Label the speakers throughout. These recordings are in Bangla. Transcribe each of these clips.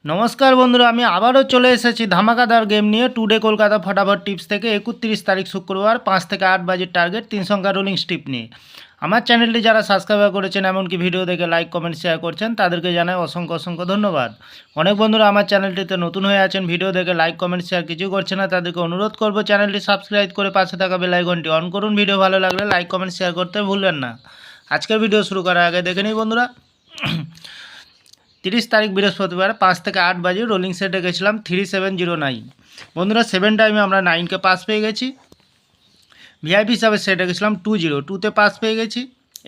Speaker 1: नमस्कार बंधुरा आमी आबारो चले एसेछि धामाकादार गेम निये टुडे कलकाता फटाफट टिप्स থেকে 31 तारीख शुक्रवार 5 থেকে 8 বাজে টার্গেট 3 সংখ্যা রোলিং স্টিপ নিয়ে আমার চ্যানেলটি যারা সাবস্ক্রাইব করেছেন এমনকি ভিডিও দেখে লাইক কমেন্ট শেয়ার করছেন তাদেরকে জানাই অসংখ্য অসংখ্য ধন্যবাদ। অনেক বন্ধুরা আমার চ্যানেলটিতে নতুন হয়ে আছেন, ভিডিও দেখে লাইক কমেন্ট শেয়ার কিছু করছেন না, তাদেরকে অনুরোধ করব চ্যানেলটি সাবস্ক্রাইব করে পাশে থাকা বেল আইকনটি অন করুন। ভিডিও ভালো লাগলে লাইক কমেন্ট শেয়ার করতে ভুলবেন না। আজকের ভিডিও শুরু করার আগে দেখে নিই বন্ধুরা 30 তারিখ বৃহস্পতিবার 5 থেকে 8 বাজে রোলিং সেটে গেছিলাম 3709। বন্ধুরা 7 টাইমে আমরা 9কে পাস পেয়ে গেছি। ভিআইপি হিসাবে সেটে গেছিলাম 202তে পাস পেয়ে গেছি।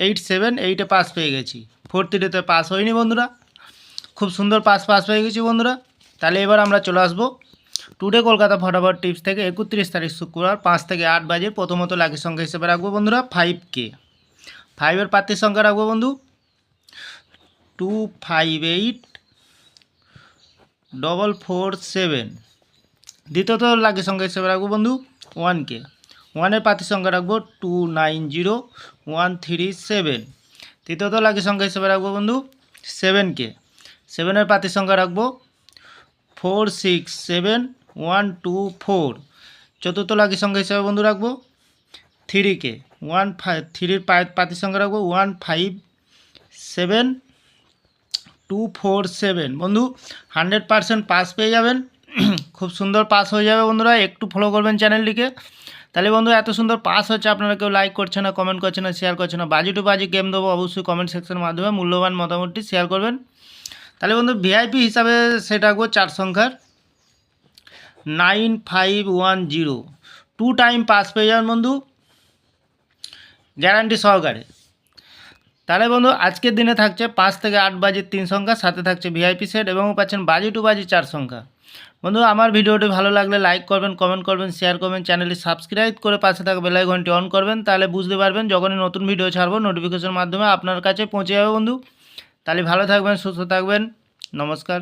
Speaker 1: 878এ পাস পেয়ে গেছি। 43তে পাস হয়নি বন্ধুরা, খুব সুন্দর পাস পেয়ে গেছি বন্ধুরা। তাহলে এবার আমরা চলে আসবো টুডে কলকাতা ফটাফট টিপস থেকে 31 তারিখ শুক্রবার 5 থেকে 8 বাজে। প্রথমত লাকি সংখ্যা হিসেবে রাখবো বন্ধুরা 5K। 5-এর প্রার্থীর সংখ্যা রাখবো বন্ধু 258447। দ্বিতীয়ত লাকি সংখ্যা হিসেবে রাখবো বন্ধু 1K। 1-এর প্রার্থীর সংখ্যা রাখবো 290137। তৃতীয়ত লাকি সংখ্যা হিসেবে রাখবো বন্ধু 7K। 7-এর প্রার্থীর সংখ্যা রাখবো 467124। চতুর্থ লাকি সংখ্যা হিসেবে বন্ধু রাখবো 3K। 3-এর প্রার্থীর সংখ্যা রাখবো 157247। বন্ধু 100% পাস পেয়ে যাবেন, খুব সুন্দর পাস হয়ে যাবে বন্ধুরা। একটু ফলো করবেন চ্যানেলটিকে। তাহলে বন্ধু এত সুন্দর পাস হচ্ছে, আপনারা কেউ লাইক করছে না, কমেন্ট করছে না, শেয়ার করছে না। বাজি টু বাজি গেম দেবো, অবশ্যই কমেন্ট সেকশনের মাধ্যমে মূল্যবান মতামতটি শেয়ার করবেন। তাহলে বন্ধু ভিআইপি হিসাবে সেটা রাখবো 4 সংখ্যার 9510। 2 টাইম পাস পেয়ে যাবেন বন্ধু, গ্যারান্টি সহকারে। তাহলে বন্ধু আজকের দিনে থাকছে 5 থেকে 8 বাজে 3 সংখ্যা, সাথে থাকছে ভিআইপি সেট এবং পাচ্ছেন বাজি টু বাজি 4 সংখ্যা। বন্ধু আমার ভিডিওটি ভালো লাগলে লাইক করবেন, কমেন্ট করবেন, শেয়ার করবেন, চ্যানেলটি সাবস্ক্রাইব করে পাশে থাকা বেল আইকনটি অন করবেন। তাহলে বুঝতে পারবেন যখনই নতুন ভিডিও ছাড়বো নোটিফিকেশনের মাধ্যমে আপনার কাছে পৌঁছে যাবে বন্ধু। তাহলে ভালো থাকবেন, সুস্থ থাকবেন, নমস্কার।